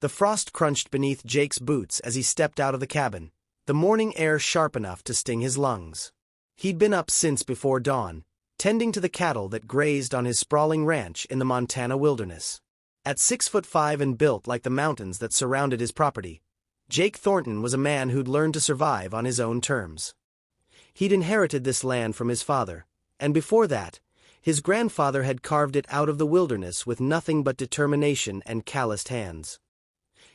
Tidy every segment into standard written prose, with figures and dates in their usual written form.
The frost crunched beneath Jake's boots as he stepped out of the cabin, the morning air sharp enough to sting his lungs. He'd been up since before dawn, tending to the cattle that grazed on his sprawling ranch in the Montana wilderness. At 6'5" and built like the mountains that surrounded his property, Jake Thornton was a man who'd learned to survive on his own terms. He'd inherited this land from his father, and before that, his grandfather had carved it out of the wilderness with nothing but determination and calloused hands.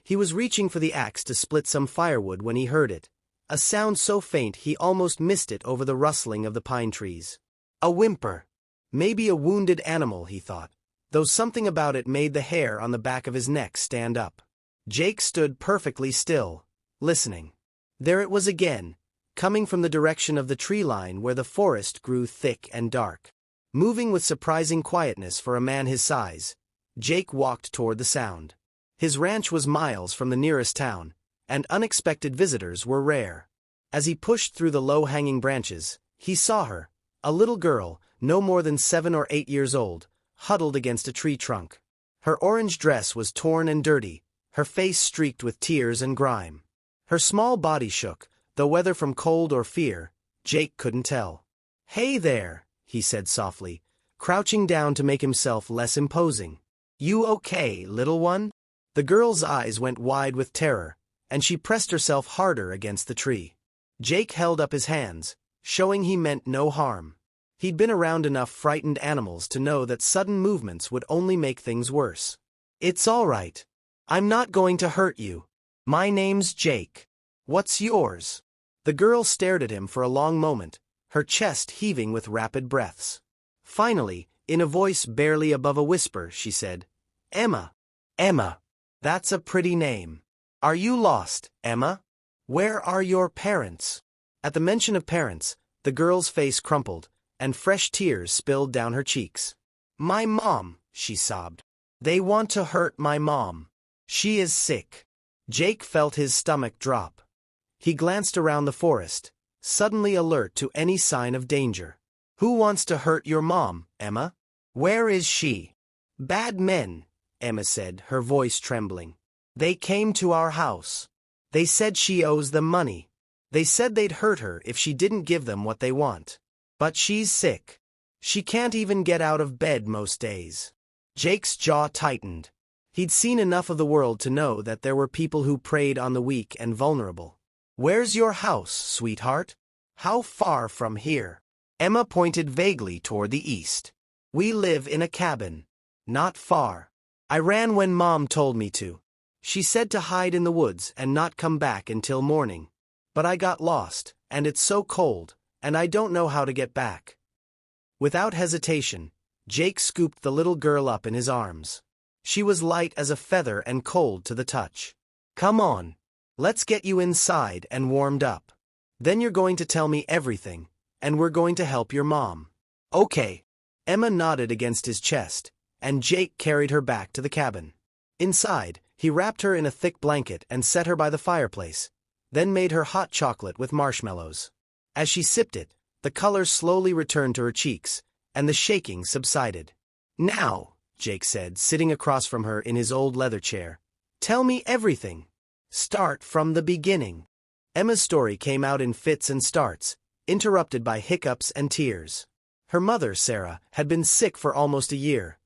He was reaching for the axe to split some firewood when he heard it, a sound so faint he almost missed it over the rustling of the pine trees. A whimper. Maybe a wounded animal, he thought, though something about it made the hair on the back of his neck stand up. Jake stood perfectly still, listening. There it was again, coming from the direction of the tree line where the forest grew thick and dark. Moving with surprising quietness for a man his size, Jake walked toward the sound. His ranch was miles from the nearest town, and unexpected visitors were rare. As he pushed through the low-hanging branches, he saw her, a little girl, no more than 7 or 8 years old, huddled against a tree trunk. Her orange dress was torn and dirty, her face streaked with tears and grime. Her small body shook, though whether from cold or fear, Jake couldn't tell. "Hey there," he said softly, crouching down to make himself less imposing. "You okay, little one?" The girl's eyes went wide with terror, and she pressed herself harder against the tree. Jake held up his hands, showing he meant no harm. He'd been around enough frightened animals to know that sudden movements would only make things worse. "It's all right. I'm not going to hurt you. My name's Jake. What's yours?" The girl stared at him for a long moment, her chest heaving with rapid breaths. Finally, in a voice barely above a whisper, she said, "Emma." "Emma. That's a pretty name. Are you lost, Emma? Where are your parents?" At the mention of parents, the girl's face crumpled, and fresh tears spilled down her cheeks. "My mom," she sobbed. "They want to hurt my mom. She is sick." Jake felt his stomach drop. He glanced around the forest, suddenly alert to any sign of danger. "Who wants to hurt your mom, Emma? Where is she?" "Bad men," Emma said, her voice trembling. "They came to our house. They said she owes them money. They said they'd hurt her if she didn't give them what they want. But she's sick. She can't even get out of bed most days." Jake's jaw tightened. He'd seen enough of the world to know that there were people who preyed on the weak and vulnerable. "Where's your house, sweetheart? How far from here?" Emma pointed vaguely toward the east. "We live in a cabin. Not far. I ran when Mom told me to. She said to hide in the woods and not come back until morning. But I got lost, and it's so cold, and I don't know how to get back." Without hesitation, Jake scooped the little girl up in his arms. She was light as a feather and cold to the touch. "Come on. Let's get you inside and warmed up. Then you're going to tell me everything, and we're going to help your mom." "Okay." Emma nodded against his chest, and Jake carried her back to the cabin. Inside, he wrapped her in a thick blanket and set her by the fireplace, then made her hot chocolate with marshmallows. As she sipped it, the color slowly returned to her cheeks, and the shaking subsided. "Now," Jake said, sitting across from her in his old leather chair, "tell me everything. Start from the beginning." Emma's story came out in fits and starts, interrupted by hiccups and tears. Her mother, Sarah, had been sick for almost a year.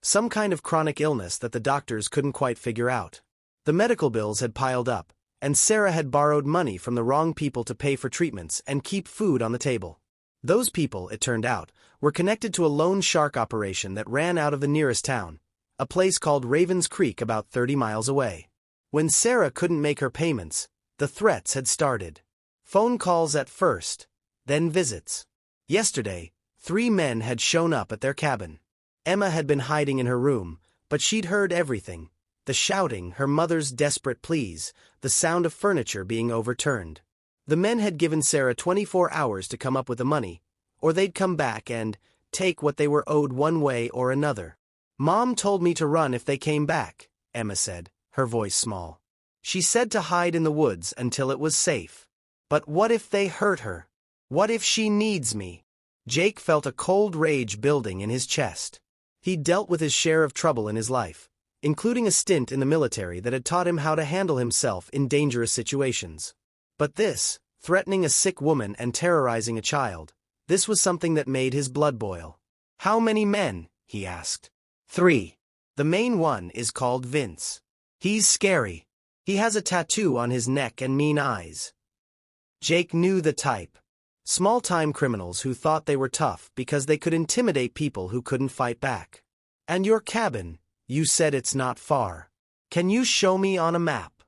Some kind of chronic illness that the doctors couldn't quite figure out. The medical bills had piled up, and Sarah had borrowed money from the wrong people to pay for treatments and keep food on the table. Those people, it turned out, were connected to a loan shark operation that ran out of the nearest town, a place called Ravens Creek about 30 miles away. When Sarah couldn't make her payments, the threats had started. Phone calls at first, then visits. Yesterday, 3 men had shown up at their cabin. Emma had been hiding in her room, but she'd heard everything. The shouting, her mother's desperate pleas, the sound of furniture being overturned. The men had given Sarah 24 hours to come up with the money, or they'd come back and take what they were owed one way or another. "Mom told me to run if they came back," Emma said, her voice small. "She said to hide in the woods until it was safe. But what if they hurt her? What if she needs me?" Jake felt a cold rage building in his chest. He'd dealt with his share of trouble in his life, including a stint in the military that had taught him how to handle himself in dangerous situations. But this, threatening a sick woman and terrorizing a child, this was something that made his blood boil. "How many men?" he asked. "3. The main one is called Vince. He's scary. He has a tattoo on his neck and mean eyes." Jake knew the type. Small-time criminals who thought they were tough because they could intimidate people who couldn't fight back. "And your cabin, you said it's not far. Can you show me on a map?"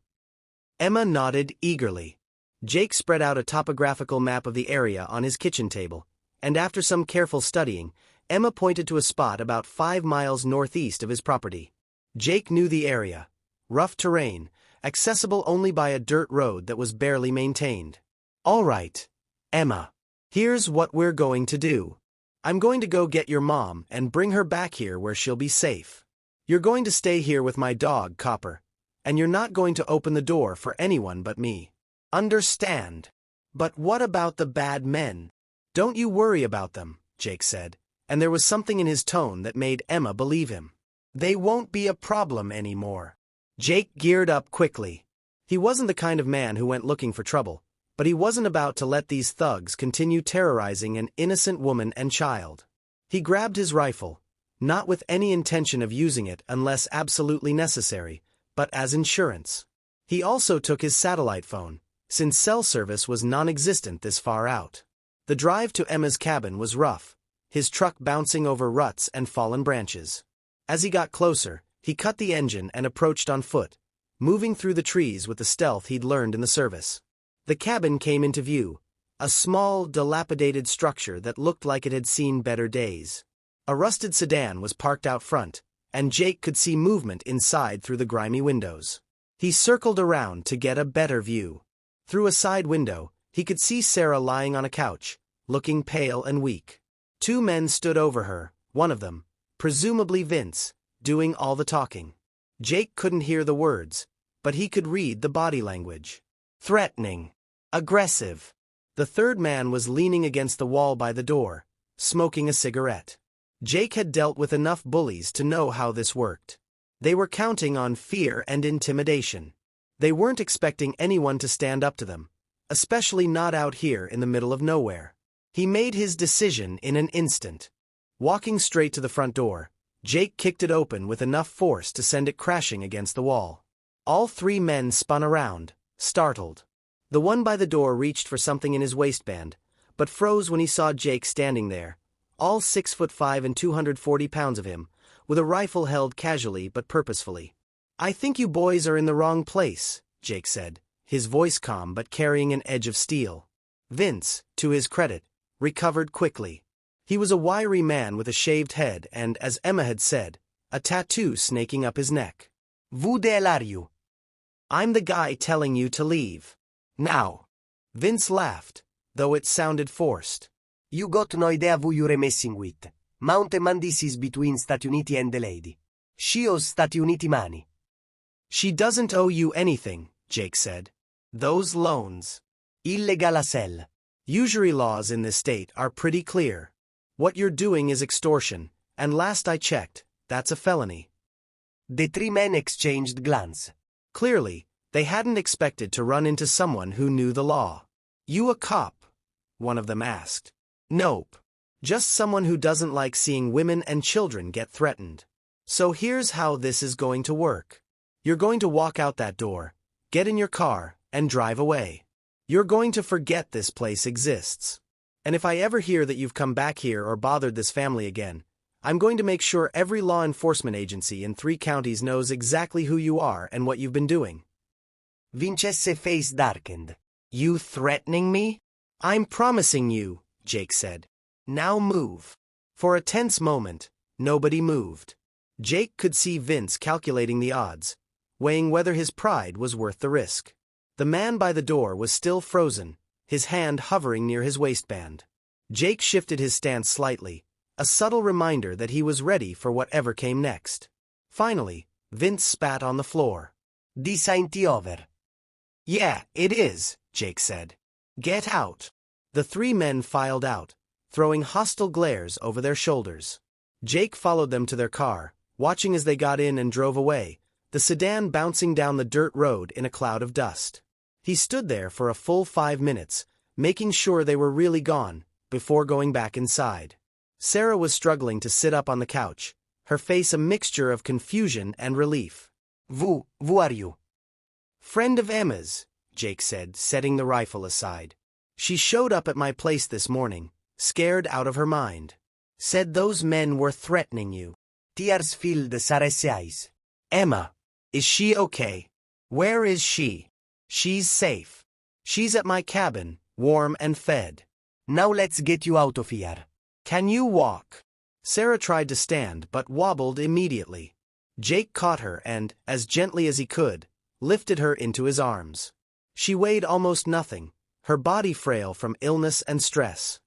Emma nodded eagerly. Jake spread out a topographical map of the area on his kitchen table, and after some careful studying, Emma pointed to a spot about 5 miles northeast of his property. Jake knew the area. Rough terrain, accessible only by a dirt road that was barely maintained. "All right, Emma. Here's what we're going to do. I'm going to go get your mom and bring her back here where she'll be safe. You're going to stay here with my dog, Copper, and you're not going to open the door for anyone but me. Understand? But what about the bad men?" "Don't you worry about them," Jake said, and there was something in his tone that made Emma believe him. "They won't be a problem anymore." Jake geared up quickly. He wasn't the kind of man who went looking for trouble, but he wasn't about to let these thugs continue terrorizing an innocent woman and child. He grabbed his rifle, not with any intention of using it unless absolutely necessary, but as insurance. He also took his satellite phone, since cell service was non-existent this far out. The drive to Emma's cabin was rough, his truck bouncing over ruts and fallen branches. As he got closer, he cut the engine and approached on foot, moving through the trees with the stealth he'd learned in the service. The cabin came into view, a small, dilapidated structure that looked like it had seen better days. A rusted sedan was parked out front, and Jake could see movement inside through the grimy windows. He circled around to get a better view. Through a side window, he could see Sarah lying on a couch, looking pale and weak. 2 men stood over her, one of them, presumably Vince, doing all the talking. Jake couldn't hear the words, but he could read the body language. Threatening. Aggressive. The third man was leaning against the wall by the door, smoking a cigarette. Jake had dealt with enough bullies to know how this worked. They were counting on fear and intimidation. They weren't expecting anyone to stand up to them, especially not out here in the middle of nowhere. He made his decision in an instant. Walking straight to the front door, Jake kicked it open with enough force to send it crashing against the wall. All 3 men spun around, startled. The one by the door reached for something in his waistband, but froze when he saw Jake standing there, all 6'5" and 240 pounds of him, with a rifle held casually but purposefully. "I think you boys are in the wrong place," Jake said, his voice calm but carrying an edge of steel. Vince, to his credit, recovered quickly. He was a wiry man with a shaved head and, as Emma had said, a tattoo snaking up his neck. "Who the hell are you?" "I'm the guy telling you to leave. Now." Vince laughed, though it sounded forced. "You got no idea who you're messing with. Mountain man, this is between Stati Uniti and the lady. She owes Stati Uniti money." "She doesn't owe you anything," Jake said. "Those loans. Illegal asel. Usury laws in this state are pretty clear. What you're doing is extortion, and last I checked, that's a felony." The 3 men exchanged glances. Clearly, they hadn't expected to run into someone who knew the law. "You a cop?" one of them asked. "Nope. Just someone who doesn't like seeing women and children get threatened. So here's how this is going to work. You're going to walk out that door, get in your car, and drive away. You're going to forget this place exists. And if I ever hear that you've come back here or bothered this family again, I'm going to make sure every law enforcement agency in 3 counties knows exactly who you are and what you've been doing." Vince's face darkened. "You threatening me?" "I'm promising you," Jake said. "Now move." For a tense moment, nobody moved. Jake could see Vince calculating the odds, weighing whether his pride was worth the risk. The man by the door was still frozen, his hand hovering near his waistband. Jake shifted his stance slightly, a subtle reminder that he was ready for whatever came next. Finally, Vince spat on the floor. "This ain't over." "Yeah, it is," Jake said. "Get out." The 3 men filed out, throwing hostile glares over their shoulders. Jake followed them to their car, watching as they got in and drove away, the sedan bouncing down the dirt road in a cloud of dust. He stood there for a full 5 minutes, making sure they were really gone, before going back inside. Sarah was struggling to sit up on the couch, her face a mixture of confusion and relief. Who are you? Friend of Emma's, Jake said, setting the rifle aside. She showed up at my place this morning, scared out of her mind. Said those men were threatening you. Tears filled Sarah's eyes. Emma, is she okay? Where is she? She's safe. She's at my cabin, warm and fed. Now let's get you out of here. Can you walk? Sarah tried to stand but wobbled immediately. Jake caught her and, as gently as he could, lifted her into his arms. She weighed almost nothing, her body frail from illness and stress.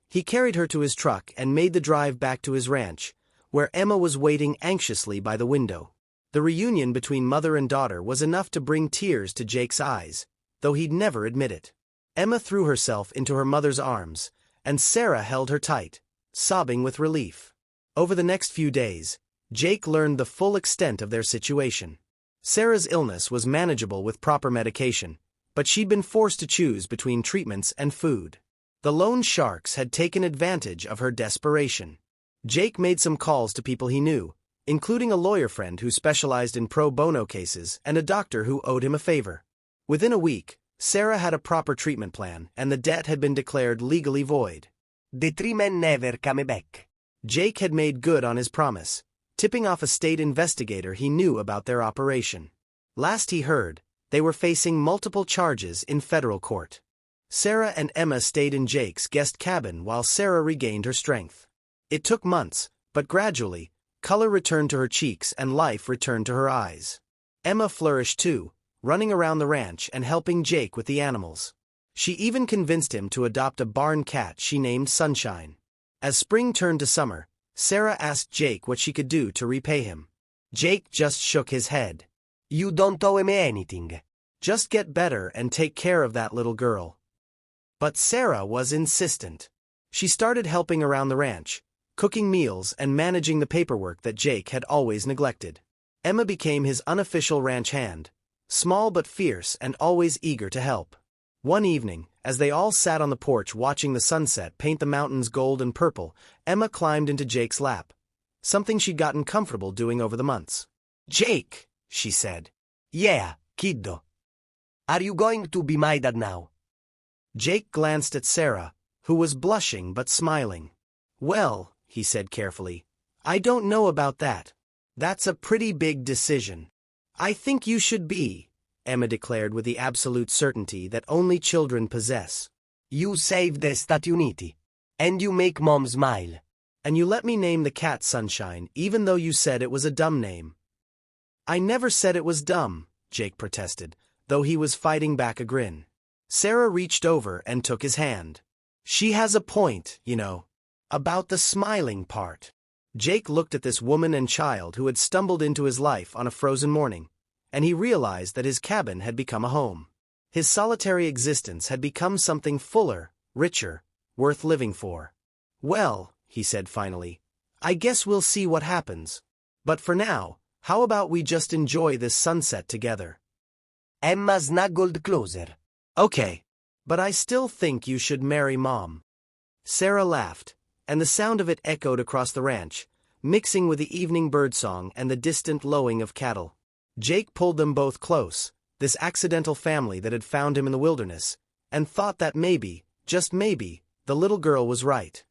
He carried her to his truck and made the drive back to his ranch, where Emma was waiting anxiously by the window. The reunion between mother and daughter was enough to bring tears to Jake's eyes, though he'd never admit it. Emma threw herself into her mother's arms, and Sarah held her tight, sobbing with relief. Over the next few days, Jake learned the full extent of their situation. Sarah's illness was manageable with proper medication, but she'd been forced to choose between treatments and food. The loan sharks had taken advantage of her desperation. Jake made some calls to people he knew, including a lawyer friend who specialized in pro bono cases and a doctor who owed him a favor. Within a week, Sarah had a proper treatment plan and the debt had been declared legally void. The 3 men never come back. Jake had made good on his promise, tipping off a state investigator he knew about their operation. Last he heard, they were facing multiple charges in federal court. Sarah and Emma stayed in Jake's guest cabin while Sarah regained her strength. It took months, but gradually, color returned to her cheeks and life returned to her eyes. Emma flourished too, running around the ranch and helping Jake with the animals. She even convinced him to adopt a barn cat she named Sunshine. As spring turned to summer, Sarah asked Jake what she could do to repay him. Jake just shook his head. You don't owe me anything. Just get better and take care of that little girl. But Sarah was insistent. She started helping around the ranch, cooking meals and managing the paperwork that Jake had always neglected. Emma became his unofficial ranch hand, small but fierce and always eager to help. One evening, as they all sat on the porch watching the sunset paint the mountains gold and purple, Emma climbed into Jake's lap, something she'd gotten comfortable doing over the months. Jake, she said. Yeah, kiddo. Are you going to be my dad now? Jake glanced at Sarah, who was blushing but smiling. Well, he said carefully, I don't know about that. That's a pretty big decision. I think you should be, Emma declared with the absolute certainty that only children possess. You saved the Stati Uniti. And you make Mom smile. And you let me name the cat Sunshine, even though you said it was a dumb name. I never said it was dumb, Jake protested, though he was fighting back a grin. Sarah reached over and took his hand. She has a point, you know. About the smiling part. Jake looked at this woman and child who had stumbled into his life on a frozen morning, and he realized that his cabin had become a home. His solitary existence had become something fuller, richer, worth living for. Well, he said finally, I guess we'll see what happens. But for now, how about we just enjoy this sunset together? Emma snuggled closer. Okay, but I still think you should marry Mom. Sarah laughed, and the sound of it echoed across the ranch, mixing with the evening birdsong and the distant lowing of cattle. Jake pulled them both close, this accidental family that had found him in the wilderness, and thought that maybe, just maybe, the little girl was right.